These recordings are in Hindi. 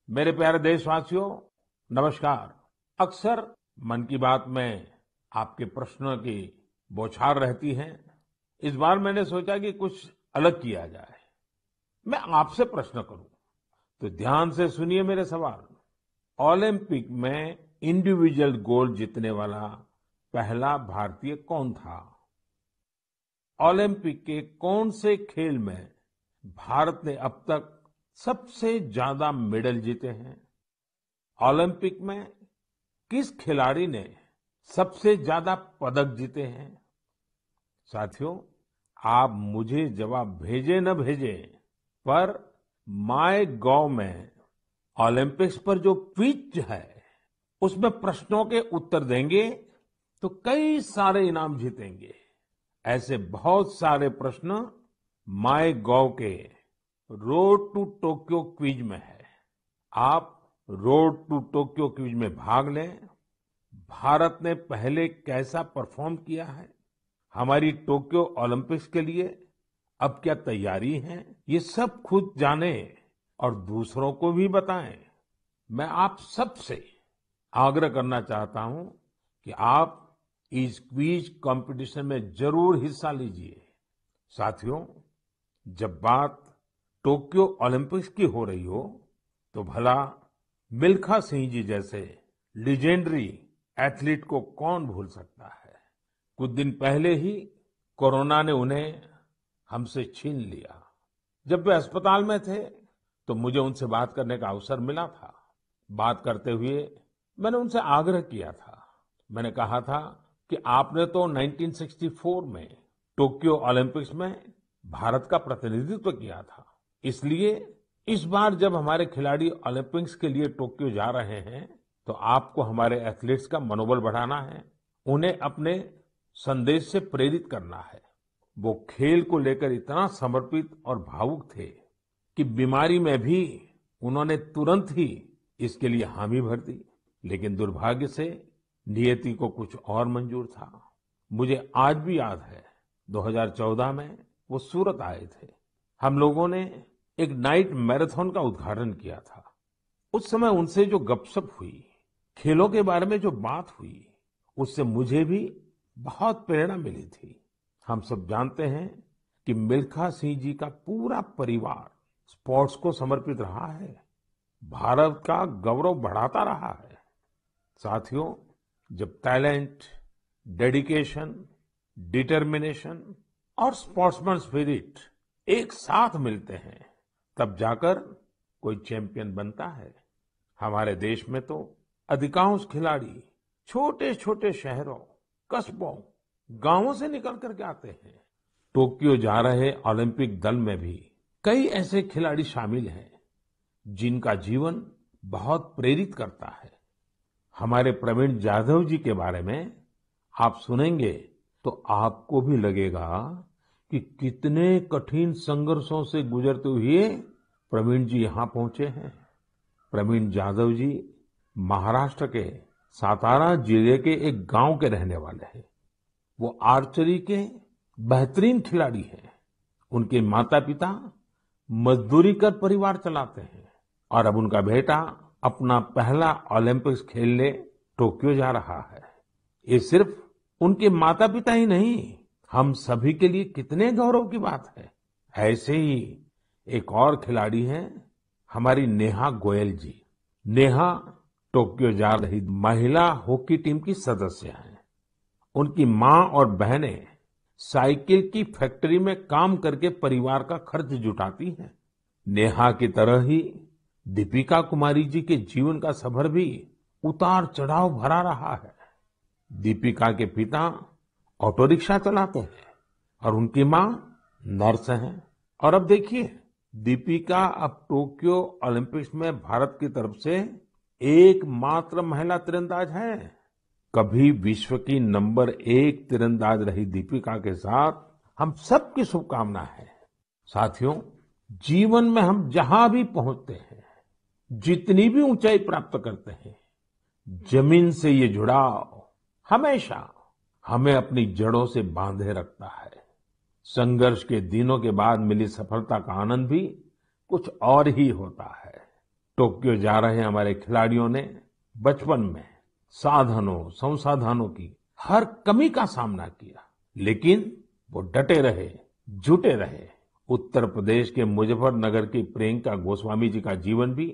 मेरे प्यारे देशवासियों, नमस्कार। अक्सर मन की बात में आपके प्रश्नों की बौछार रहती है। इस बार मैंने सोचा कि कुछ अलग किया जाए। मैं आपसे प्रश्न करूं, तो ध्यान से सुनिए मेरे सवाल। ओलंपिक में इंडिविजुअल गोल्ड जीतने वाला पहला भारतीय कौन था? ओलंपिक के कौन से खेल में भारत ने अब तक सबसे ज्यादा मेडल जीते हैं? ओलंपिक में किस खिलाड़ी ने सबसे ज्यादा पदक जीते हैं? साथियों, आप मुझे जवाब भेजे न भेजे, पर माय गॉव में ओलंपिक्स पर जो क्विज है, उसमें प्रश्नों के उत्तर देंगे तो कई सारे इनाम जीतेंगे। ऐसे बहुत सारे प्रश्न माय गॉव के रोड टू टोक्यो क्विज में है। आप रोड टू टोक्यो क्विज में भाग लें। भारत ने पहले कैसा परफॉर्म किया है, हमारी टोक्यो ओलंपिक्स के लिए अब क्या तैयारी है, ये सब खुद जाने और दूसरों को भी बताएं। मैं आप सबसे आग्रह करना चाहता हूं कि आप इस क्विज कंपटीशन में जरूर हिस्सा लीजिए। साथियों, जब बात टोक्यो ओलंपिक्स की हो रही हो, तो भला मिल्खा सिंह जी जैसे लेजेंडरी एथलीट को कौन भूल सकता है। कुछ दिन पहले ही कोरोना ने उन्हें हमसे छीन लिया। जब वे अस्पताल में थे, तो मुझे उनसे बात करने का अवसर मिला था। बात करते हुए मैंने उनसे आग्रह किया था। मैंने कहा था कि आपने तो 1964 में टोक्यो ओलंपिक्स में भारत का प्रतिनिधित्व किया था, इसलिए इस बार जब हमारे खिलाड़ी ओलंपिक्स के लिए टोक्यो जा रहे हैं, तो आपको हमारे एथलीट्स का मनोबल बढ़ाना है, उन्हें अपने संदेश से प्रेरित करना है। वो खेल को लेकर इतना समर्पित और भावुक थे कि बीमारी में भी उन्होंने तुरंत ही इसके लिए हामी भर दी। लेकिन दुर्भाग्य से नियति को कुछ और मंजूर था। मुझे आज भी याद है, 2014 में वो सूरत आए थे। हम लोगों ने एक नाइट मैराथन का उद्घाटन किया था। उस समय उनसे जो गपशप हुई, खेलों के बारे में जो बात हुई, उससे मुझे भी बहुत प्रेरणा मिली थी। हम सब जानते हैं कि मिल्खा सिंह जी का पूरा परिवार स्पोर्ट्स को समर्पित रहा है, भारत का गौरव बढ़ाता रहा है। साथियों, जब टैलेंट, डेडिकेशन, डिटर्मिनेशन और स्पोर्ट्समैन स्पिरिट एक साथ मिलते हैं, तब जाकर कोई चैंपियन बनता है। हमारे देश में तो अधिकांश खिलाड़ी छोटे छोटे शहरों, कस्बों, गांवों से निकल करके आते हैं। टोक्यो जा रहे ओलंपिक दल में भी कई ऐसे खिलाड़ी शामिल हैं जिनका जीवन बहुत प्रेरित करता है। हमारे प्रवीण जाधव जी के बारे में आप सुनेंगे तो आपको भी लगेगा कि कितने कठिन संघर्षों से गुजरते हुए प्रवीण जी यहाँ पहुंचे हैं। प्रवीण जाधव जी महाराष्ट्र के सातारा जिले के एक गांव के रहने वाले हैं। वो आर्चरी के बेहतरीन खिलाड़ी हैं। उनके माता पिता मजदूरी कर परिवार चलाते हैं और अब उनका बेटा अपना पहला ओलंपिक्स खेलने टोक्यो जा रहा है। ये सिर्फ उनके माता पिता ही नहीं, हम सभी के लिए कितने गौरव की बात है। ऐसे ही एक और खिलाड़ी हैं हमारी नेहा गोयल जी। नेहा टोक्यो जा रही महिला हॉकी टीम की सदस्य हैं। उनकी माँ और बहनें साइकिल की फैक्ट्री में काम करके परिवार का खर्च जुटाती हैं। नेहा की तरह ही दीपिका कुमारी जी के जीवन का सफर भी उतार चढ़ाव भरा रहा है। दीपिका के पिता ऑटो रिक्शा चलाते हैं और उनकी माँ नर्स हैं। और अब देखिए, दीपिका अब टोक्यो ओलंपिक्स में भारत की तरफ से एकमात्र महिला तीरंदाज है। कभी विश्व की नंबर 1 तीरंदाज रही दीपिका के साथ हम सबकी शुभकामना है। साथियों, जीवन में हम जहां भी पहुंचते हैं, जितनी भी ऊंचाई प्राप्त करते हैं, जमीन से ये जुड़ाव हमेशा हमें अपनी जड़ों से बांधे रखता है। संघर्ष के दिनों के बाद मिली सफलता का आनंद भी कुछ और ही होता है। टोक्यो जा रहे हमारे खिलाड़ियों ने बचपन में साधनों, संसाधनों की हर कमी का सामना किया, लेकिन वो डटे रहे, जुटे रहे। उत्तर प्रदेश के मुजफ्फरनगर की प्रियंका गोस्वामी जी का जीवन भी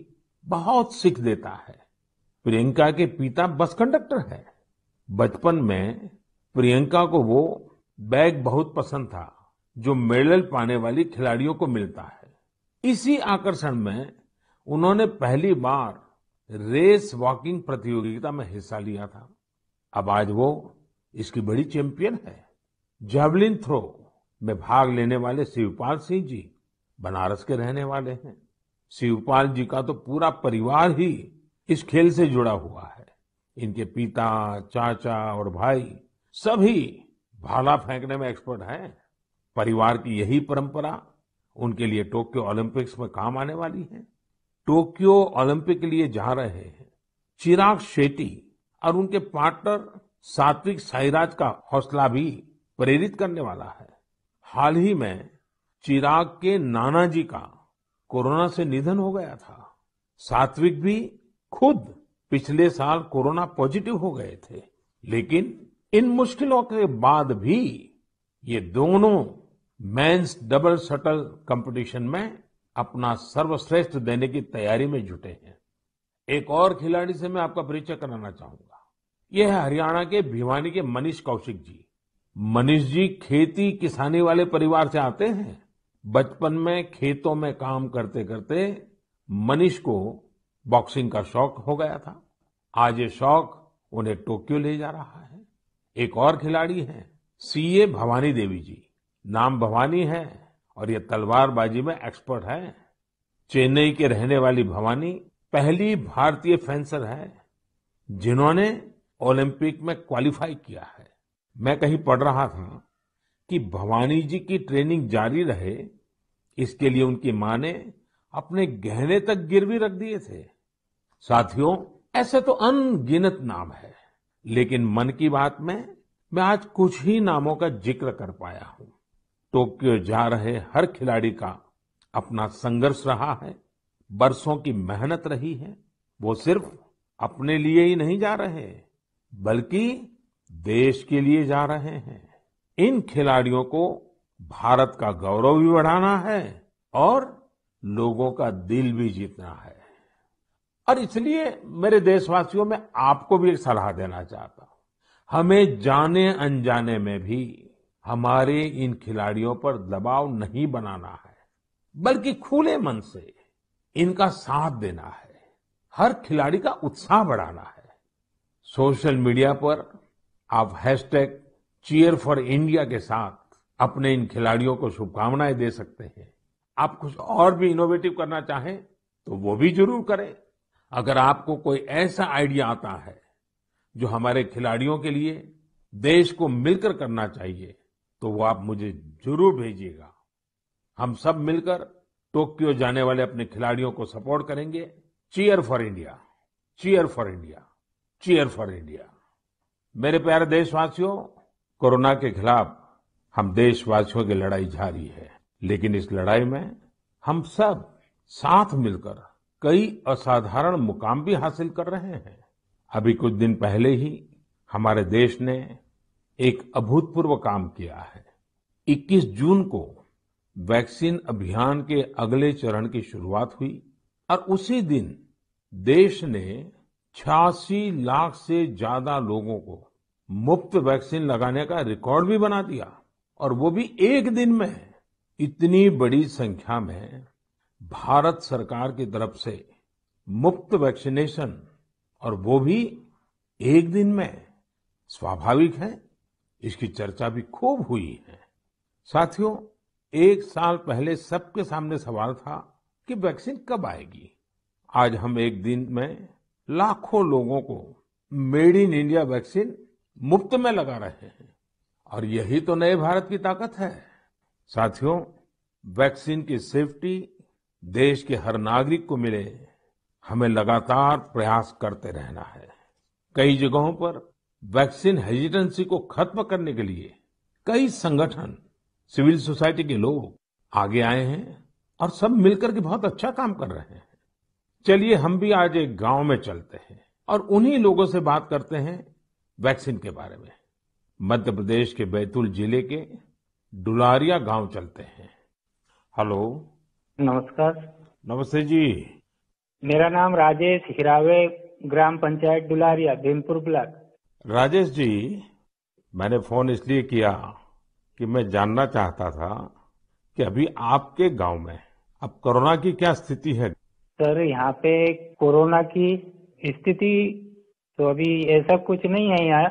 बहुत सीख देता है। प्रियंका के पिता बस कंडक्टर है। बचपन में प्रियंका को वो बैग बहुत पसंद था जो मेडल पाने वाली खिलाड़ियों को मिलता है। इसी आकर्षण में उन्होंने पहली बार रेस वॉकिंग प्रतियोगिता में हिस्सा लिया था। अब आज वो इसकी बड़ी चैंपियन है। जैवलिन थ्रो में भाग लेने वाले शिवपाल सिंह जी बनारस के रहने वाले हैं। शिवपाल जी का तो पूरा परिवार ही इस खेल से जुड़ा हुआ है। इनके पिता, चाचा और भाई सभी भाला फेंकने में एक्सपर्ट हैं। परिवार की यही परंपरा उनके लिए टोक्यो ओलंपिक्स में काम आने वाली है। टोक्यो ओलंपिक के लिए जा रहे हैं चिराग शेट्टी और उनके पार्टनर सात्विक साईराज का हौसला भी प्रेरित करने वाला है। हाल ही में चिराग के नाना जी का कोरोना से निधन हो गया था। सात्विक भी खुद पिछले साल कोरोना पॉजिटिव हो गए थे, लेकिन इन मुश्किलों के बाद भी ये दोनों मेंस डबल शटल कंपटीशन में अपना सर्वश्रेष्ठ देने की तैयारी में जुटे हैं। एक और खिलाड़ी से मैं आपका परिचय कराना चाहूंगा। यह है हरियाणा के भिवानी के मनीष कौशिक जी। मनीष जी खेती किसानी वाले परिवार से आते हैं। बचपन में खेतों में काम करते करते मनीष को बॉक्सिंग का शौक हो गया था। आज ये शौक उन्हें टोक्यो ले जा रहा है। एक और खिलाड़ी हैं सीए भवानी देवी जी। नाम भवानी है और ये तलवारबाजी में एक्सपर्ट है। चेन्नई के रहने वाली भवानी पहली भारतीय फेंसर है जिन्होंने ओलंपिक में क्वालिफाई किया है। मैं कहीं पढ़ रहा था कि भवानी जी की ट्रेनिंग जारी रहे, इसके लिए उनकी मां ने अपने गहने तक गिरवी रख दिए थे। साथियों, ऐसे तो अनगिनत नाम है, लेकिन मन की बात में मैं आज कुछ ही नामों का जिक्र कर पाया हूं। टोक्यो जा रहे हर खिलाड़ी का अपना संघर्ष रहा है, बरसों की मेहनत रही है। वो सिर्फ अपने लिए ही नहीं जा रहे, बल्कि देश के लिए जा रहे हैं। इन खिलाड़ियों को भारत का गौरव भी बढ़ाना है और लोगों का दिल भी जीतना है। और इसलिए मेरे देशवासियों, मैं आपको भी एक सलाह देना चाहता हूं। हमें जाने अनजाने में भी हमारे इन खिलाड़ियों पर दबाव नहीं बनाना है, बल्कि खुले मन से इनका साथ देना है। हर खिलाड़ी का उत्साह बढ़ाना है। सोशल मीडिया पर आप #Cheer4India के साथ अपने इन खिलाड़ियों को शुभकामनाएं दे सकते हैं। आप कुछ और भी इनोवेटिव करना चाहें तो वो भी जरूर करें। अगर आपको कोई ऐसा आइडिया आता है जो हमारे खिलाड़ियों के लिए देश को मिलकर करना चाहिए, तो वो आप मुझे जरूर भेजिएगा। हम सब मिलकर टोक्यो जाने वाले अपने खिलाड़ियों को सपोर्ट करेंगे। Cheer for India, cheer for India, cheer for India. मेरे प्यारे देशवासियों, कोरोना के खिलाफ हम देशवासियों की लड़ाई जारी है, लेकिन इस लड़ाई में हम सब साथ मिलकर कई असाधारण मुकाम भी हासिल कर रहे हैं। अभी कुछ दिन पहले ही हमारे देश ने एक अभूतपूर्व काम किया है। 21 जून को वैक्सीन अभियान के अगले चरण की शुरुआत हुई और उसी दिन देश ने 86 लाख से ज्यादा लोगों को मुफ्त वैक्सीन लगाने का रिकॉर्ड भी बना दिया, और वो भी एक दिन में। इतनी बड़ी संख्या में भारत सरकार की तरफ से मुफ्त वैक्सीनेशन, और वो भी एक दिन में, स्वाभाविक है इसकी चर्चा भी खूब हुई है। साथियों, एक साल पहले सबके सामने सवाल था कि वैक्सीन कब आएगी। आज हम एक दिन में लाखों लोगों को मेड इन इंडिया वैक्सीन मुफ्त में लगा रहे हैं, और यही तो नए भारत की ताकत है। साथियों, वैक्सीन की सेफ्टी देश के हर नागरिक को मिले, हमें लगातार प्रयास करते रहना है। कई जगहों पर वैक्सीन हेजिटेंसी को खत्म करने के लिए कई संगठन, सिविल सोसाइटी के लोग आगे आए हैं और सब मिलकर के बहुत अच्छा काम कर रहे हैं। चलिए हम भी आज एक गांव में चलते हैं और उन्हीं लोगों से बात करते हैं वैक्सीन के बारे में। मध्य प्रदेश के बैतूल जिले के डुलारिया गांव चलते हैं। हेलो। नमस्कार। नमस्ते जी। मेरा नाम राजेश हिरावे, ग्राम पंचायत डुलारिया, भीमपुर ब्लॉक। राजेश जी, मैंने फोन इसलिए किया कि मैं जानना चाहता था कि अभी आपके गांव में अब कोरोना की क्या स्थिति है। सर, यहाँ पे कोरोना की स्थिति तो अभी ऐसा कुछ नहीं है यहाँ।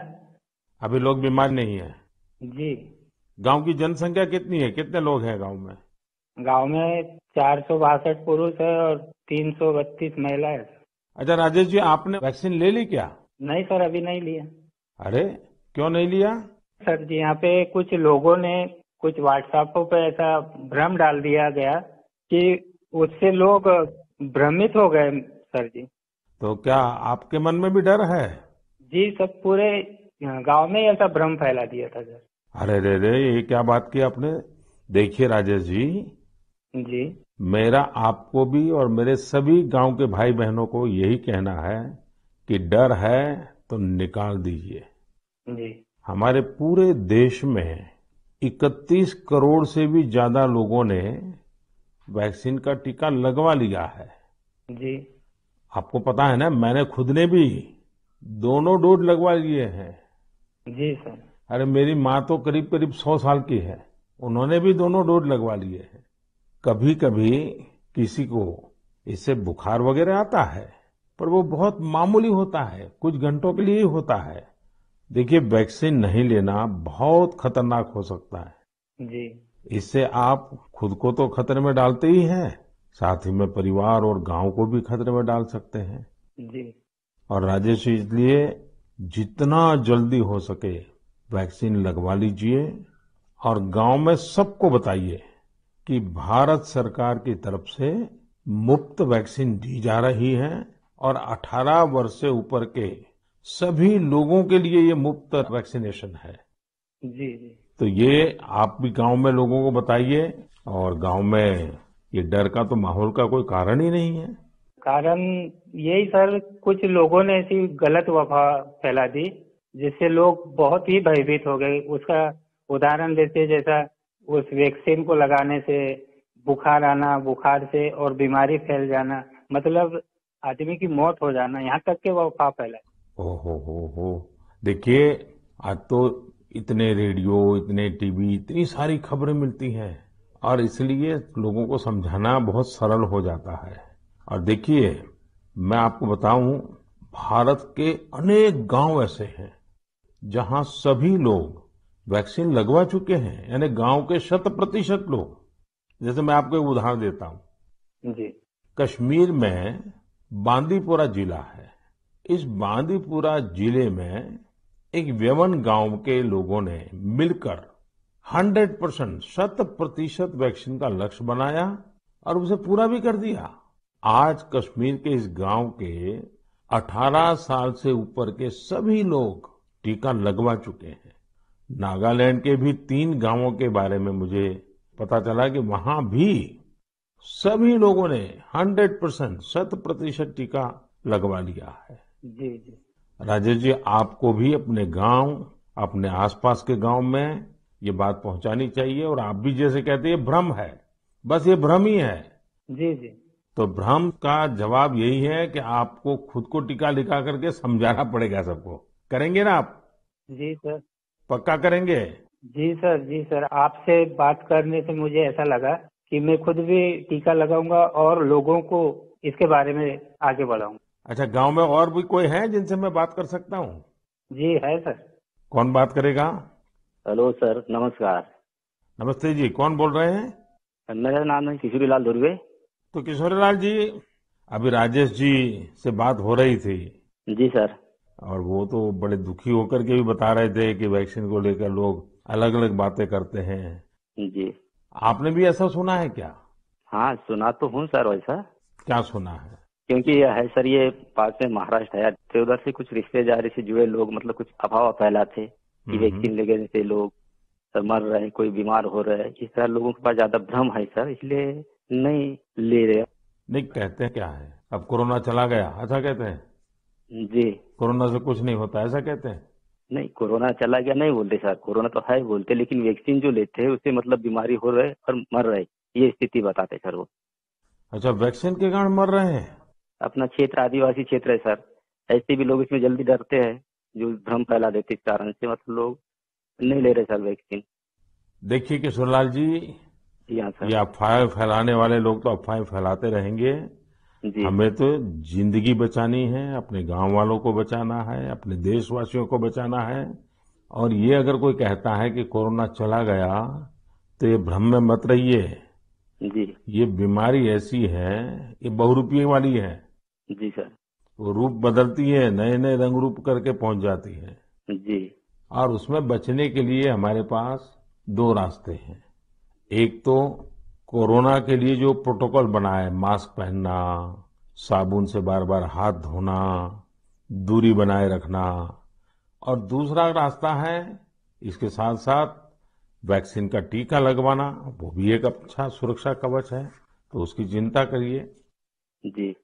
अभी लोग बीमार नहीं है। जी। गांव की जनसंख्या कितनी है, कितने लोग हैं गांव में? गांव में 462 पुरुष है और 332 महिला है। अच्छा राजेश जी, आपने वैक्सीन ले ली क्या? नहीं सर, अभी नहीं लिया। अरे क्यों नहीं लिया? सर जी, यहाँ पे कुछ लोगों ने कुछ व्हाट्सएप पे ऐसा भ्रम डाल दिया गया कि उससे लोग भ्रमित हो गए सर जी। तो क्या आपके मन में भी डर है? जी, सब पूरे गांव में ऐसा भ्रम फैला दिया था सर। अरे रे रे, ये क्या बात की आपने। देखिए राजेश जी, जी। मेरा आपको भी और मेरे सभी गांव के भाई बहनों को यही कहना है कि डर है तो निकाल दीजिए। जी। हमारे पूरे देश में 31 करोड़ से भी ज्यादा लोगों ने वैक्सीन का टीका लगवा लिया है। जी। आपको पता है ना, मैंने खुद ने भी दोनों डोज लगवा लिए हैं। जी सर। अरे मेरी माँ तो करीब करीब 100 साल की है, उन्होंने भी दोनों डोज लगवा लिए हैं। कभी कभी किसी को इससे बुखार वगैरह आता है, पर वो बहुत मामूली होता है, कुछ घंटों के लिए ही होता है। देखिए, वैक्सीन नहीं लेना बहुत खतरनाक हो सकता है। जी। इससे आप खुद को तो खतरे में डालते ही हैं, साथ ही में परिवार और गांव को भी खतरे में डाल सकते हैं। जी। और राजेश जी, इसलिए जितना जल्दी हो सके वैक्सीन लगवा लीजिए और गांव में सबको बताइए कि भारत सरकार की तरफ से मुफ्त वैक्सीन दी जा रही है और 18 वर्ष से ऊपर के सभी लोगों के लिए ये मुफ्त वैक्सीनेशन है। जी। जी। तो ये आप भी गांव में लोगों को बताइए, और गांव में ये डर का तो माहौल का कोई कारण ही नहीं है। कारण यही सर, कुछ लोगों ने ऐसी गलत अफवाह फैला दी जिससे लोग बहुत ही भयभीत हो गए। उसका उदाहरण देते, जैसा उस वैक्सीन को लगाने से बुखार आना, बुखार से और बीमारी फैल जाना, मतलब आदमी की मौत हो जाना, यहाँ तक के वो अफवाह फैला। हो। देखिए, आज तो इतने रेडियो, इतने टीवी, इतनी सारी खबरें मिलती हैं और इसलिए लोगों को समझाना बहुत सरल हो जाता है। और देखिए, मैं आपको बताऊं, भारत के अनेक गांव ऐसे हैं जहां सभी लोग वैक्सीन लगवा चुके हैं, यानी गांव के 100% लोग। जैसे मैं आपको एक उदाहरण देता हूं। जी। कश्मीर में बांदीपुरा जिला है। इस बांदीपुरा जिले में एक व्यवन गांव के लोगों ने मिलकर 100%, 100% वैक्सीन का लक्ष्य बनाया और उसे पूरा भी कर दिया। आज कश्मीर के इस गांव के 18 साल से ऊपर के सभी लोग टीका लगवा चुके हैं। नागालैंड के भी 3 गांवों के बारे में मुझे पता चला कि वहां भी सभी लोगों ने 100%, 100% टीका लगवा लिया है। जी। जी। राजेश जी, आपको भी अपने गांव, अपने आसपास के गांव में ये बात पहुंचानी चाहिए। और आप भी जैसे कहते हैं, ये भ्रम है, बस ये भ्रम ही है। जी। जी। तो भ्रम का जवाब यही है कि आपको खुद को टीका लगा करके समझाना पड़ेगा सबको। करेंगे ना आप? जी सर। पक्का करेंगे? जी सर। जी सर, आपसे बात करने से मुझे ऐसा लगा कि मैं खुद भी टीका लगाऊंगा और लोगों को इसके बारे में आगे बढ़ाऊंगा। अच्छा, गांव में और भी कोई है जिनसे मैं बात कर सकता हूँ? जी है सर। कौन बात करेगा? हेलो सर, नमस्कार। नमस्ते जी, कौन बोल रहे हैं? मेरा नाम है किशोरीलाल धुर्वे। तो किशोरीलाल जी, अभी राजेश जी से बात हो रही थी जी सर। और वो तो बड़े दुखी होकर के भी बता रहे थे कि वैक्सीन को लेकर लोग अलग अलग बातें करते हैं। जी। आपने भी ऐसा सुना है क्या? हाँ, सुना तो हूँ सर। वैसा क्या सुना है? क्योंकि यह है सर, ये पास में महाराष्ट्र है, तो उधर से कुछ रिश्तेदारी से जुड़े लोग मतलब कुछ अफवाह फैलाते कि वैक्सीन लेने से लोग मर रहे हैं, कोई बीमार हो रहे हैं। इस तरह लोगों के पास ज्यादा भ्रम है सर, इसलिए नहीं ले रहे। नहीं, कहते हैं क्या है, अब कोरोना चला गया ऐसा कहते हैं, जी। कोरोना से कुछ नहीं होता ऐसा कहते हैं। नहीं, कोरोना चला गया नहीं बोलते सर, कोरोना तो है बोलते, लेकिन वैक्सीन जो लेते हैं उससे मतलब बीमारी हो रहे और मर रहे, ये स्थिति बताते सर वो। अच्छा, वैक्सीन के कारण मर रहे हैं। अपना क्षेत्र आदिवासी क्षेत्र है सर, ऐसे भी लोग इसमें जल्दी डरते हैं, जो भ्रम फैला देते इस कारण से, मतलब लोग नहीं ले रहे सर वैक्सीन। देखिए किशोरलाल जी, जी हाँ ये सर। अफवाहें फैलाने वाले लोग तो अफवाहें फैलाते रहेंगे। जी। हमें तो जिंदगी बचानी है, अपने गांव वालों को बचाना है, अपने देशवासियों को बचाना है। और ये अगर कोई कहता है कि कोरोना चला गया, तो ये भ्रम में मत रहिए। जी। ये बीमारी ऐसी है, ये बहुरूपिये वाली है। जी सर। वो रूप बदलती है, नए नए रंग रूप करके पहुंच जाती है। जी। और उसमें बचने के लिए हमारे पास दो रास्ते हैं। एक तो कोरोना के लिए जो प्रोटोकॉल बना है, मास्क पहनना, साबुन से बार बार हाथ धोना, दूरी बनाए रखना। और दूसरा रास्ता है, इसके साथ साथ वैक्सीन का टीका लगवाना, वो भी एक अच्छा सुरक्षा कवच है, तो उसकी चिंता करिए। जी।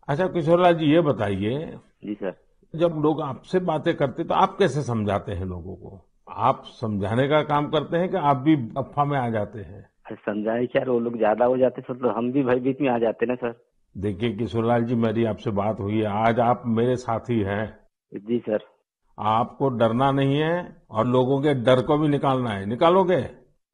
अच्छा किशोरलाल जी, ये बताइए, जी सर। जब लोग आपसे बातें करते तो आप कैसे समझाते हैं लोगों को? आप समझाने का काम करते हैं कि आप भी अफवाह में आ जाते हैं? अरे समझाए क्या, वो लोग ज्यादा हो जाते सर तो हम भी भयभीत में आ जाते ना सर। देखिए किशोरलाल जी, मेरी आपसे बात हुई है, आज आप मेरे साथी हैं। जी सर। आपको डरना नहीं है और लोगों के डर को भी निकालना है। निकालोगे?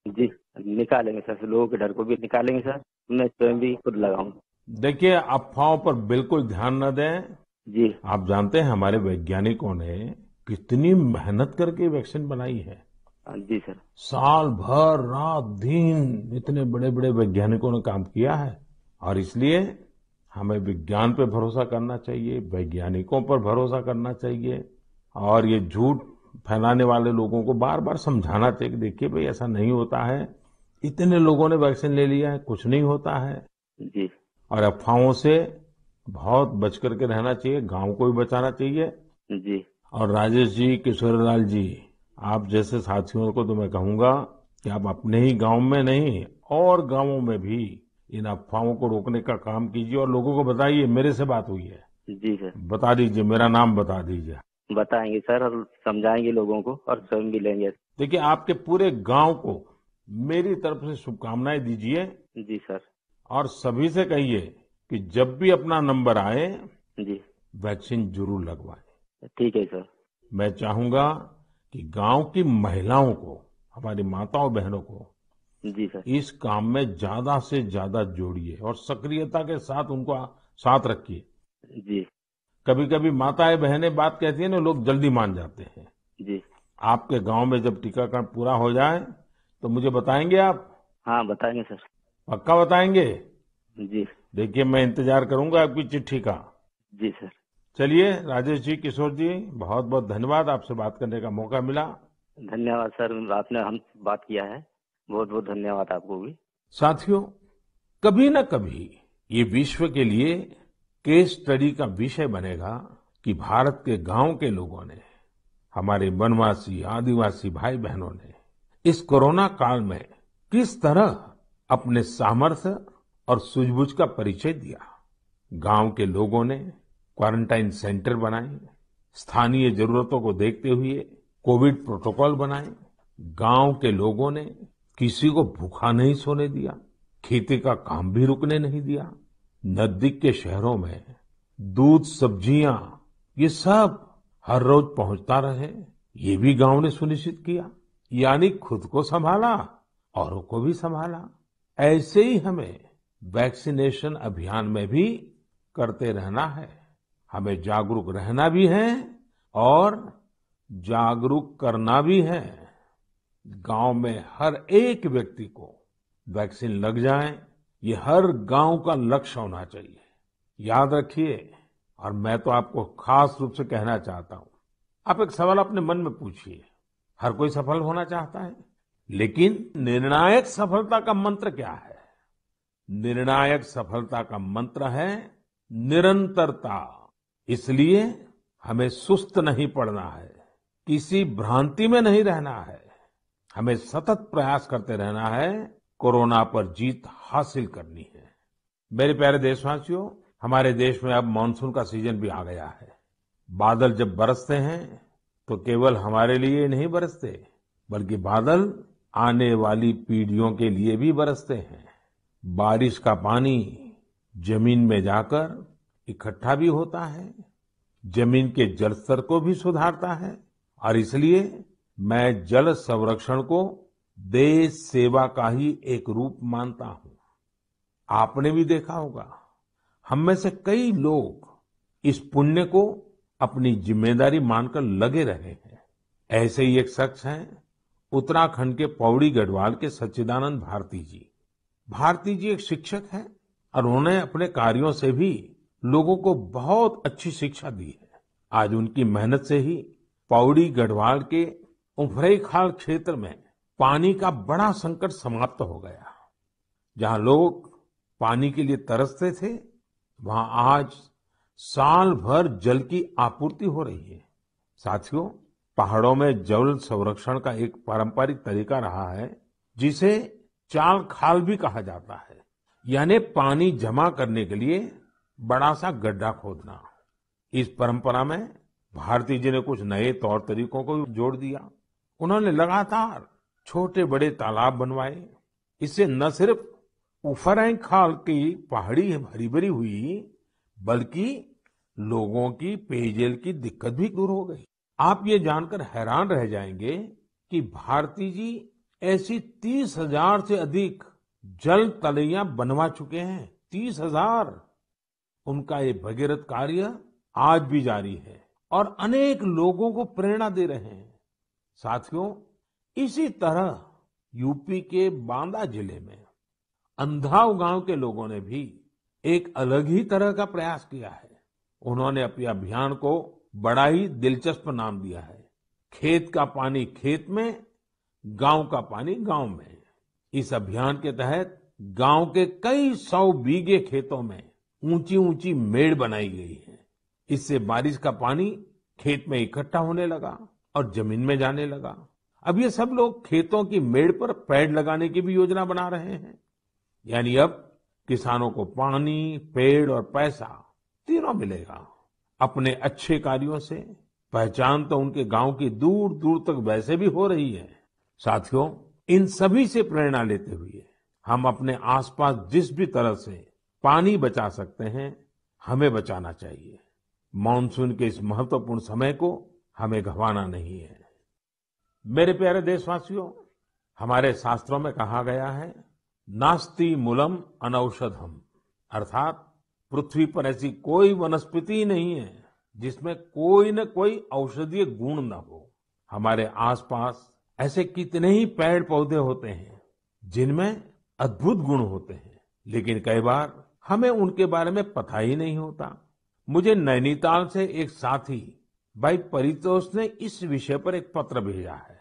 जी निकालेंगे सर, लोगों के डर को भी निकालेंगे सर, मैं स्वयं भी खुद लगाऊं। देखिए, अफवाहों पर बिल्कुल ध्यान न दें। जी। आप जानते हैं हमारे वैज्ञानिकों ने कितनी मेहनत करके वैक्सीन बनाई है। जी सर। साल भर रात दिन इतने बड़े बड़े वैज्ञानिकों ने काम किया है। और इसलिए हमें विज्ञान पे भरोसा करना चाहिए, वैज्ञानिकों पर भरोसा करना चाहिए। और ये झूठ फैलाने वाले लोगों को बार बार समझाना चाहिए कि देखिए भाई, ऐसा नहीं होता है, इतने लोगों ने वैक्सीन ले लिया है, कुछ नहीं होता है। जी। और अफवाहों से बहुत बच करके रहना चाहिए, गांव को भी बचाना चाहिए। जी। और राजेश जी, किशोरलाल जी, आप जैसे साथियों को तो मैं कहूंगा कि आप अपने ही गांव में नहीं और गांवों में भी इन अफवाहों को रोकने का काम कीजिए और लोगों को बताइए मेरे से बात हुई है। जी सर। बता दीजिए, मेरा नाम बता दीजिए। बताएंगे सर और समझाएंगे लोगों को और स्वयं भी लेंगे। देखिए, आपके पूरे गांव को मेरी तरफ से शुभकामनाएं दीजिए। जी सर। और सभी से कहिए कि जब भी अपना नंबर आए, जी। वैक्सीन जरूर लगवाएं। ठीक है सर। मैं चाहूंगा कि गांव की महिलाओं को, हमारी माताओं बहनों को जी सर। इस काम में ज्यादा से ज्यादा जोड़िए और सक्रियता के साथ उनको साथ रखिए। जी। कभी कभी माताएं बहनें बात कहती है ना, लोग जल्दी मान जाते हैं। जी। आपके गांव में जब टीकाकरण पूरा हो जाए तो मुझे बताएंगे आप? हाँ बताएंगे सर। पक्का बताएंगे? जी। देखिए, मैं इंतजार करूंगा आपकी चिट्ठी का। जी सर। चलिए राजेश जी, किशोर जी, बहुत बहुत धन्यवाद, आपसे बात करने का मौका मिला। धन्यवाद सर, आपने हमसे बात किया है, बहुत बहुत धन्यवाद आपको भी। साथियों, कभी न कभी ये विश्व के लिए केस स्टडी का विषय बनेगा कि भारत के गांव के लोगों ने, हमारे वनवासी आदिवासी भाई बहनों ने इस कोरोना काल में किस तरह अपने सामर्थ्य और सूझबूझ का परिचय दिया। गांव के लोगों ने क्वारंटाइन सेंटर बनाए, स्थानीय जरूरतों को देखते हुए कोविड प्रोटोकॉल बनाए। गांव के लोगों ने किसी को भूखा नहीं सोने दिया, खेती का काम भी रुकने नहीं दिया। नजदीक के शहरों में दूध, सब्जियां, ये सब हर रोज पहुंचता रहे, ये भी गांव ने सुनिश्चित किया। यानी खुद को संभाला, औरों को भी संभाला। ऐसे ही हमें वैक्सीनेशन अभियान में भी करते रहना है। हमें जागरूक रहना भी है और जागरूक करना भी है। गांव में हर एक व्यक्ति को वैक्सीन लग जाए, ये हर गांव का लक्ष्य होना चाहिए। याद रखिए, और मैं तो आपको खास रूप से कहना चाहता हूं, आप एक सवाल अपने मन में पूछिए। हर कोई सफल होना चाहता है, लेकिन निर्णायक सफलता का मंत्र क्या है? निर्णायक सफलता का मंत्र है निरंतरता। इसलिए हमें सुस्त नहीं पड़ना है, किसी भ्रांति में नहीं रहना है। हमें सतत प्रयास करते रहना है, कोरोना पर जीत हासिल करनी है। मेरे प्यारे देशवासियों, हमारे देश में अब मानसून का सीजन भी आ गया है। बादल जब बरसते हैं तो केवल हमारे लिए नहीं बरसते, बल्कि बादल आने वाली पीढ़ियों के लिए भी बरसते हैं। बारिश का पानी जमीन में जाकर इकट्ठा भी होता है, जमीन के जल स्तर को भी सुधारता है, और इसलिए मैं जल संरक्षण को देश सेवा का ही एक रूप मानता हूँ। आपने भी देखा होगा, हम में से कई लोग इस पुण्य को अपनी जिम्मेदारी मानकर लगे रहे हैं। ऐसे ही एक शख्स हैं उत्तराखंड के पौड़ी गढ़वाल के सच्चिदानंद भारती जी। भारती जी एक शिक्षक हैं और उन्होंने अपने कार्यों से भी लोगों को बहुत अच्छी शिक्षा दी है। आज उनकी मेहनत से ही पौड़ी गढ़वाल के उफरैंखाल क्षेत्र में पानी का बड़ा संकट समाप्त हो गया। जहां लोग पानी के लिए तरसते थे, वहां आज साल भर जल की आपूर्ति हो रही है। साथियों, पहाड़ों में जल संरक्षण का एक पारंपरिक तरीका रहा है, जिसे चाल खाल भी कहा जाता है, यानी पानी जमा करने के लिए बड़ा सा गड्ढा खोदना। इस परंपरा में भारती जी ने कुछ नए तौर तरीकों को जोड़ दिया। उन्होंने लगातार छोटे बड़े तालाब बनवाए। इससे न सिर्फ उफरैंखाल की पहाड़ी हरी भरी हुई, बल्कि लोगों की पेयजल की दिक्कत भी दूर हो गई। आप ये जानकर हैरान रह जाएंगे कि भारती जी ऐसी 30,000 से अधिक जल तलैया बनवा चुके हैं। 30,000। उनका ये भगीरथ कार्य आज भी जारी है और अनेक लोगों को प्रेरणा दे रहे हैं। साथियों, इसी तरह यूपी के बांदा जिले में अंधाव गांव के लोगों ने भी एक अलग ही तरह का प्रयास किया है। उन्होंने अपने अभियान को बड़ा ही दिलचस्प नाम दिया है, खेत का पानी खेत में, गांव का पानी गांव में। इस अभियान के तहत गांव के कई 100 बीघे खेतों में ऊंची ऊंची मेड़ बनाई गई है। इससे बारिश का पानी खेत में इकट्ठा होने लगा और जमीन में जाने लगा। अब ये सब लोग खेतों की मेड़ पर पेड़ लगाने की भी योजना बना रहे हैं। यानी अब किसानों को पानी, पेड़ और पैसा तीनों मिलेगा। अपने अच्छे कार्यों से पहचान तो उनके गांव की दूर दूर तक वैसे भी हो रही है। साथियों, इन सभी से प्रेरणा लेते हुए हम अपने आसपास जिस भी तरह से पानी बचा सकते हैं, हमें बचाना चाहिए। मानसून के इस महत्वपूर्ण समय को हमें गंवाना नहीं है। मेरे प्यारे देशवासियों, हमारे शास्त्रों में कहा गया है, नास्ति मूलम अनौषधम, अर्थात पृथ्वी पर ऐसी कोई वनस्पति ही नहीं है जिसमें कोई न कोई औषधीय गुण न हो। हमारे आसपास ऐसे कितने ही पेड़ पौधे होते हैं जिनमें अद्भुत गुण होते हैं, लेकिन कई बार हमें उनके बारे में पता ही नहीं होता। मुझे नैनीताल से एक साथी भाई परितोष ने इस विषय पर एक पत्र भेजा है।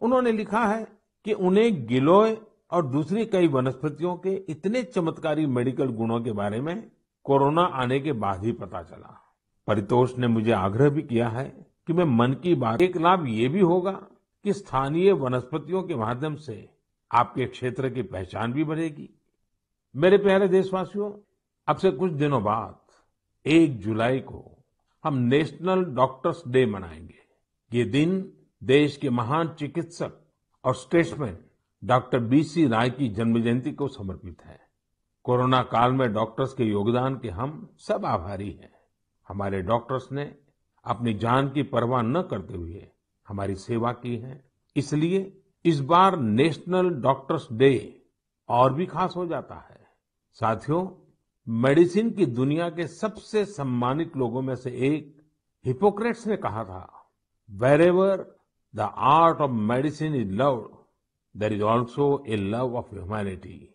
उन्होंने लिखा है कि उन्हें गिलोय और दूसरी कई वनस्पतियों के इतने चमत्कारी मेडिकल गुणों के बारे में कोरोना आने के बाद ही पता चला। परितोष ने मुझे आग्रह भी किया है कि मैं मन की बात एक लाभ ये भी होगा कि स्थानीय वनस्पतियों के माध्यम से आपके क्षेत्र की पहचान भी बढ़ेगी। मेरे प्यारे देशवासियों, अब से कुछ दिनों बाद 1 जुलाई को हम नेशनल डॉक्टर्स डे मनाएंगे। ये दिन देश के महान चिकित्सक और स्टेट्समैन डॉक्टर बीसी राय की जन्म जयंती को समर्पित है। कोरोना काल में डॉक्टर्स के योगदान के हम सब आभारी हैं। हमारे डॉक्टर्स ने अपनी जान की परवाह न करते हुए हमारी सेवा की है। इसलिए इस बार नेशनल डॉक्टर्स डे और भी खास हो जाता है। साथियों, मेडिसिन की दुनिया के सबसे सम्मानित लोगों में से एक हिपोक्रेट्स ने कहा था, wherever the art of medicine is loved, there is also a love of humanity.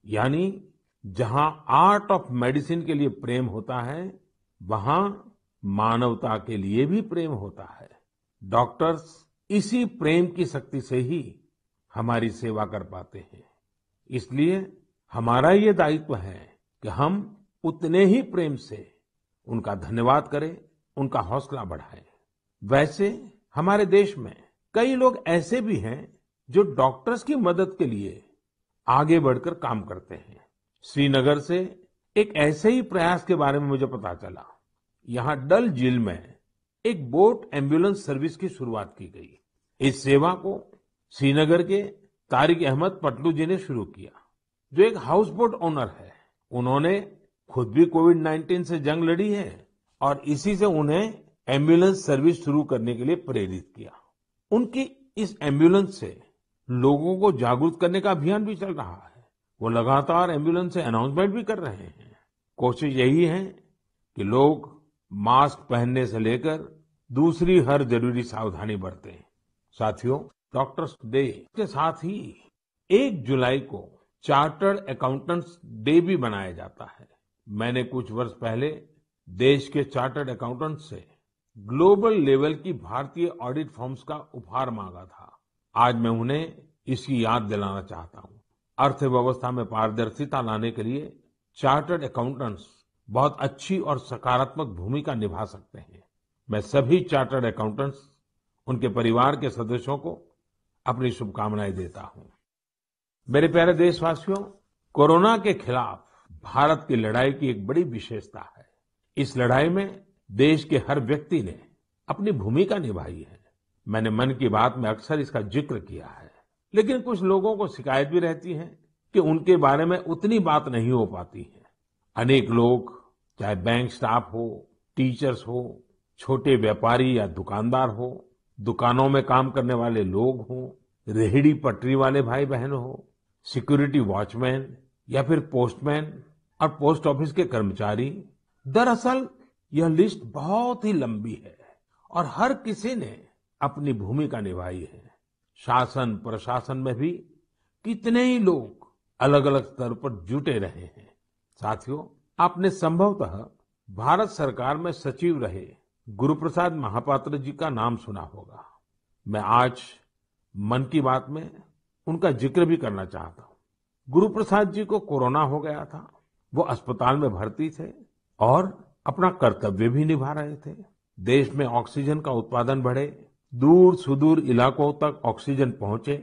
यानी जहां आर्ट ऑफ मेडिसिन के लिए प्रेम होता है, वहां मानवता के लिए भी प्रेम होता है। डॉक्टर्स इसी प्रेम की शक्ति से ही हमारी सेवा कर पाते हैं। इसलिए हमारा ये दायित्व है कि हम उतने ही प्रेम से उनका धन्यवाद करें, उनका हौसला बढ़ाएं। वैसे हमारे देश में कई लोग ऐसे भी हैं जो डॉक्टर्स की मदद के लिए आगे बढ़कर काम करते हैं। श्रीनगर से एक ऐसे ही प्रयास के बारे में मुझे पता चला। यहाँ डल झील में एक बोट एम्बुलेंस सर्विस की शुरुआत की गई। इस सेवा को श्रीनगर के तारिक अहमद पटलू जी ने शुरू किया, जो एक हाउस बोट ओनर है। उन्होंने खुद भी कोविड-19 से जंग लड़ी है और इसी से उन्हें एम्बुलेंस सर्विस शुरू करने के लिए प्रेरित किया। उनकी इस एम्बुलेंस से लोगों को जागरूक करने का अभियान भी चल रहा है। वो लगातार एम्बुलेंस से अनाउंसमेंट भी कर रहे हैं। कोशिश यही है कि लोग मास्क पहनने से लेकर दूसरी हर जरूरी सावधानी बरतें। साथियों, डॉक्टर्स डे के साथ ही 1 जुलाई को चार्टर्ड अकाउंटेंट्स डे भी मनाया जाता है। मैंने कुछ वर्ष पहले देश के चार्टर्ड अकाउंटेंट्स से ग्लोबल लेवल की भारतीय ऑडिट फर्म्स का उपहार मांगा था। आज मैं उन्हें इसकी याद दिलाना चाहता हूँ। अर्थव्यवस्था में पारदर्शिता लाने के लिए चार्टर्ड अकाउंटेंट्स बहुत अच्छी और सकारात्मक भूमिका निभा सकते हैं। मैं सभी चार्टर्ड अकाउंटेंट्स, उनके परिवार के सदस्यों को अपनी शुभकामनाएं देता हूँ। मेरे प्यारे देशवासियों, कोरोना के खिलाफ भारत की लड़ाई की एक बड़ी विशेषता है। इस लड़ाई में देश के हर व्यक्ति ने अपनी भूमिका निभाई है। मैंने मन की बात में अक्सर इसका जिक्र किया है, लेकिन कुछ लोगों को शिकायत भी रहती है कि उनके बारे में उतनी बात नहीं हो पाती है। अनेक लोग, चाहे बैंक स्टाफ हो, टीचर्स हो, छोटे व्यापारी या दुकानदार हो, दुकानों में काम करने वाले लोग हो, रेहड़ी पटरी वाले भाई बहन हो, सिक्योरिटी वॉचमैन या फिर पोस्टमैन और पोस्ट ऑफिस के कर्मचारी, दरअसल यह लिस्ट बहुत ही लंबी है और हर किसी ने अपनी भूमिका निभाई है। शासन प्रशासन में भी कितने ही लोग अलग अलग स्तर पर जुटे रहे हैं। साथियों, आपने संभवतः भारत सरकार में सचिव रहे गुरुप्रसाद महापात्र जी का नाम सुना होगा। मैं आज मन की बात में उनका जिक्र भी करना चाहता हूँ। गुरुप्रसाद जी को कोरोना हो गया था। वो अस्पताल में भर्ती थे और अपना कर्तव्य भी निभा रहे थे। देश में ऑक्सीजन का उत्पादन बढ़े, दूर सुदूर इलाकों तक ऑक्सीजन पहुंचे,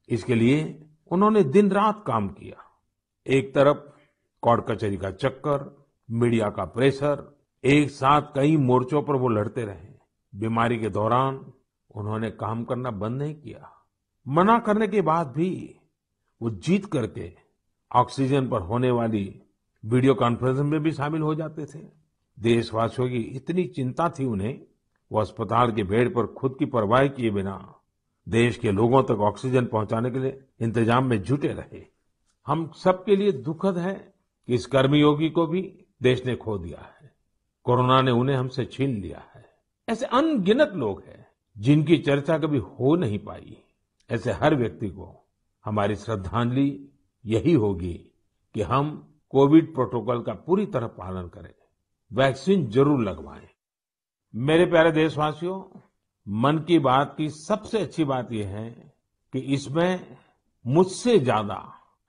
इसके लिए उन्होंने दिन रात काम किया। एक तरफ कोर्ट कचहरी का चक्कर, मीडिया का प्रेशर, एक साथ कई मोर्चों पर वो लड़ते रहे। बीमारी के दौरान उन्होंने काम करना बंद नहीं किया। मना करने के बाद भी वो जीत करके ऑक्सीजन पर होने वाली वीडियो कॉन्फ्रेंस में भी शामिल हो जाते थे। देशवासियों की इतनी चिंता थी उन्हें, वो अस्पताल के बेड पर खुद की परवाह किए बिना देश के लोगों तक ऑक्सीजन पहुंचाने के लिए इंतजाम में जुटे रहे। हम सबके लिए दुखद है कि इस कर्मयोगी को भी देश ने खो दिया है। कोरोना ने उन्हें हमसे छीन लिया है। ऐसे अनगिनत लोग हैं जिनकी चर्चा कभी हो नहीं पाई। ऐसे हर व्यक्ति को हमारी श्रद्धांजलि यही होगी कि हम कोविड प्रोटोकॉल का पूरी तरह पालन करें, वैक्सीन जरूर लगवाएं। मेरे प्यारे देशवासियों, मन की बात की सबसे अच्छी बात यह है कि इसमें मुझसे ज्यादा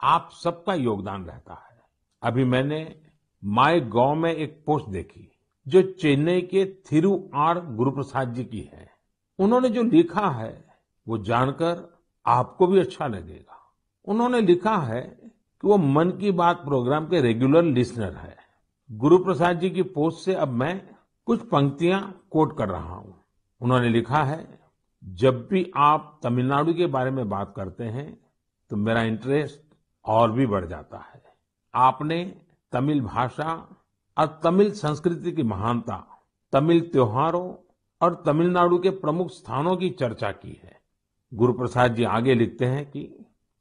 आप सबका योगदान रहता है। अभी मैंने माय गॉव में एक पोस्ट देखी जो चेन्नई के थिरु आर गुरुप्रसाद जी की है। उन्होंने जो लिखा है वो जानकर आपको भी अच्छा लगेगा। उन्होंने लिखा है कि वो मन की बात प्रोग्राम के रेगुलर लिसनर है। गुरुप्रसाद जी की पोस्ट से अब मैं कुछ पंक्तियां कोट कर रहा हूं। उन्होंने लिखा है, जब भी आप तमिलनाडु के बारे में बात करते हैं तो मेरा इंटरेस्ट और भी बढ़ जाता है। आपने तमिल भाषा और तमिल संस्कृति की महानता, तमिल त्योहारों और तमिलनाडु के प्रमुख स्थानों की चर्चा की है। गुरुप्रसाद जी आगे लिखते हैं कि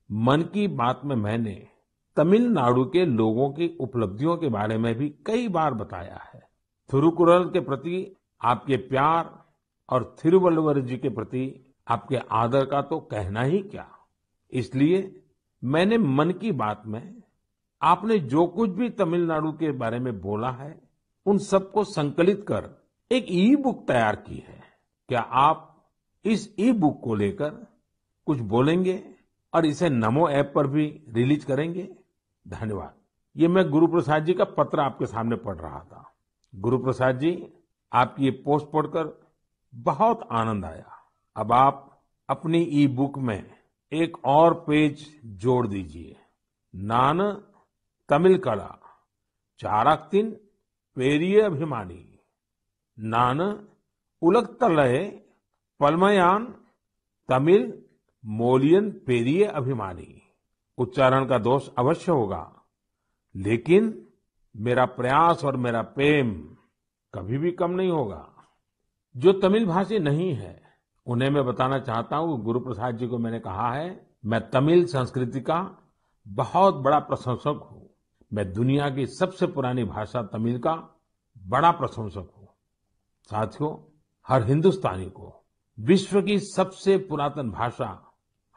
मन की बात में मैंने तमिलनाडु के लोगों की उपलब्धियों के बारे में भी कई बार बताया है। थिरुकुरल के प्रति आपके प्यार और थिरुवल्लुवर जी के प्रति आपके आदर का तो कहना ही क्या। इसलिए मैंने मन की बात में आपने जो कुछ भी तमिलनाडु के बारे में बोला है उन सबको संकलित कर एक ई बुक तैयार की है। क्या आप इस ई बुक को लेकर कुछ बोलेंगे और इसे नमो ऐप पर भी रिलीज करेंगे? धन्यवाद। ये मैं गुरुप्रसाद जी का पत्र आपके सामने पढ़ रहा था। गुरुप्रसाद जी, आपकी ये पोस्ट पढ़कर बहुत आनंद आया। अब आप अपनी ई बुक में एक और पेज जोड़ दीजिए। नान तमिल कला चाराक्तिन पेरिये अभिमानी, नान उलगतलये पलमयान तमिल मोलियन पेरिये अभिमानी। उच्चारण का दोष अवश्य होगा, लेकिन मेरा प्रयास और मेरा प्रेम कभी भी कम नहीं होगा। जो तमिल भाषी नहीं है उन्हें मैं बताना चाहता हूँ, गुरु प्रसाद जी को मैंने कहा है, मैं तमिल संस्कृति का बहुत बड़ा प्रशंसक हूँ। मैं दुनिया की सबसे पुरानी भाषा तमिल का बड़ा प्रशंसक हूँ। साथियों, हर हिंदुस्तानी को विश्व की सबसे पुरातन भाषा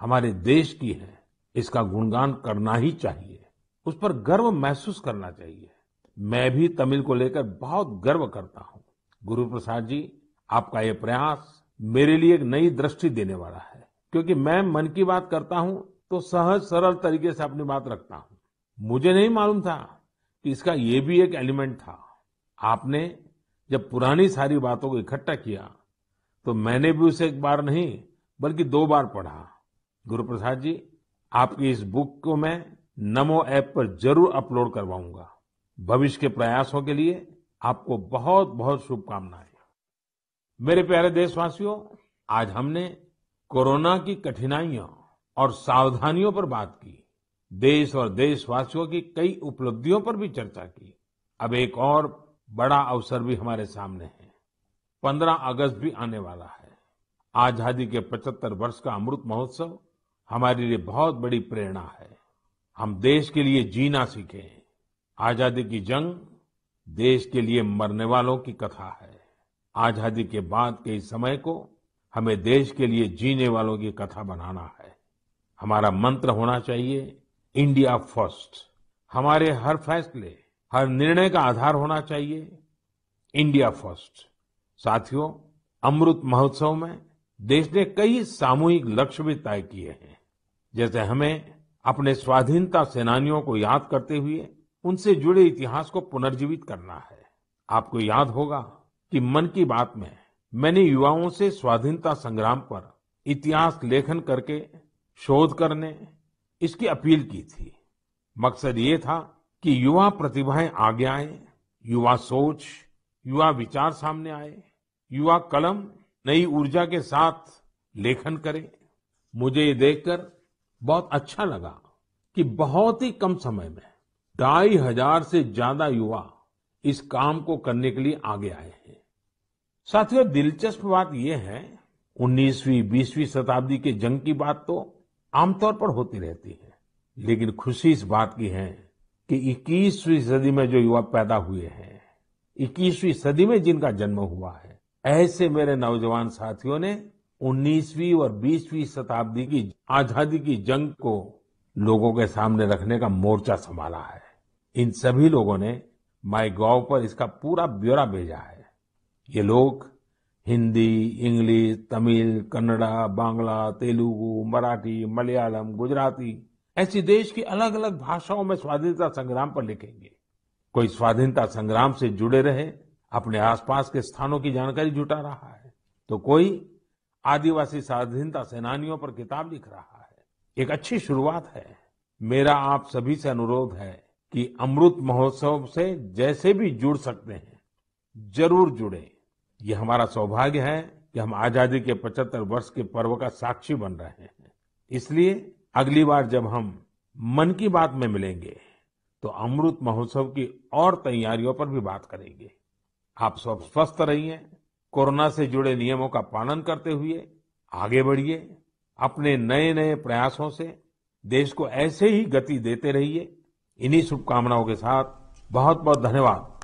हमारे देश की है, इसका गुणगान करना ही चाहिए, उस पर गर्व महसूस करना चाहिए। मैं भी तमिल को लेकर बहुत गर्व करता हूँ। गुरु प्रसाद जी, आपका ये प्रयास मेरे लिए एक नई दृष्टि देने वाला है, क्योंकि मैं मन की बात करता हूँ तो सहज सरल तरीके से अपनी बात रखता हूँ। मुझे नहीं मालूम था कि इसका ये भी एक एलिमेंट था। आपने जब पुरानी सारी बातों को इकट्ठा किया तो मैंने भी उसे एक बार नहीं बल्कि 2 बार पढ़ा। गुरु प्रसाद जी, आपकी इस बुक को मैं नमो ऐप पर जरूर अपलोड करवाऊंगा। भविष्य के प्रयासों के लिए आपको बहुत बहुत शुभकामनाएं। मेरे प्यारे देशवासियों, आज हमने कोरोना की कठिनाइयों और सावधानियों पर बात की। देश और देशवासियों की कई उपलब्धियों पर भी चर्चा की। अब एक और बड़ा अवसर भी हमारे सामने है। 15 अगस्त भी आने वाला है। आजादी के 75 वर्ष का अमृत महोत्सव हमारे लिए बहुत बड़ी प्रेरणा है। हम देश के लिए जीना सीखें। आजादी की जंग देश के लिए मरने वालों की कथा है। आजादी के बाद के इस समय को हमें देश के लिए जीने वालों की कथा बनाना है। हमारा मंत्र होना चाहिए इंडिया फर्स्ट। हमारे हर फैसले, हर निर्णय का आधार होना चाहिए इंडिया फर्स्ट। साथियों, अमृत महोत्सव में देश ने कई सामूहिक लक्ष्य भी तय किए हैं। जैसे हमें अपने स्वाधीनता सेनानियों को याद करते हुए उनसे जुड़े इतिहास को पुनर्जीवित करना है। आपको याद होगा कि मन की बात में मैंने युवाओं से स्वाधीनता संग्राम पर इतिहास लेखन करके शोध करने इसकी अपील की थी। मकसद ये था कि युवा प्रतिभाएं आगे आए, युवा सोच, युवा विचार सामने आए, युवा कलम नई ऊर्जा के साथ लेखन करे। मुझे ये देखकर बहुत अच्छा लगा कि बहुत ही कम समय में 2500 से ज्यादा युवा इस काम को करने के लिए आगे आए हैं। साथियों, दिलचस्प बात यह है, 19वीं 20वीं शताब्दी के जंग की बात तो आमतौर पर होती रहती है, लेकिन खुशी इस बात की है कि 21वीं सदी में जो युवा पैदा हुए हैं, 21वीं सदी में जिनका जन्म हुआ है, ऐसे मेरे नौजवान साथियों ने 19वीं और 20वीं शताब्दी की आजादी की जंग को लोगों के सामने रखने का मोर्चा संभाला है। इन सभी लोगों ने माईगॉव पर इसका पूरा ब्यौरा भेजा है। ये लोग हिंदी, इंग्लिश, तमिल, कन्नड़ा, बांग्ला, तेलुगु, मराठी, मलयालम, गुजराती ऐसी देश की अलग अलग भाषाओं में स्वाधीनता संग्राम पर लिखेंगे। कोई स्वाधीनता संग्राम से जुड़े रहे अपने आसपास के स्थानों की जानकारी जुटा रहा है, तो कोई आदिवासी स्वाधीनता सेनानियों पर किताब लिख रहा है। एक अच्छी शुरुआत है। मेरा आप सभी से अनुरोध है कि अमृत महोत्सव से जैसे भी जुड़ सकते हैं जरूर जुड़े। ये हमारा सौभाग्य है कि हम आजादी के 75 वर्ष के पर्व का साक्षी बन रहे हैं। इसलिए अगली बार जब हम मन की बात में मिलेंगे तो अमृत महोत्सव की और तैयारियों पर भी बात करेंगे। आप सब स्वस्थ रहिए, कोरोना से जुड़े नियमों का पालन करते हुए आगे बढ़िए। अपने नए नए प्रयासों से देश को ऐसे ही गति देते रहिए। इन्हीं शुभकामनाओं के साथ बहुत बहुत धन्यवाद।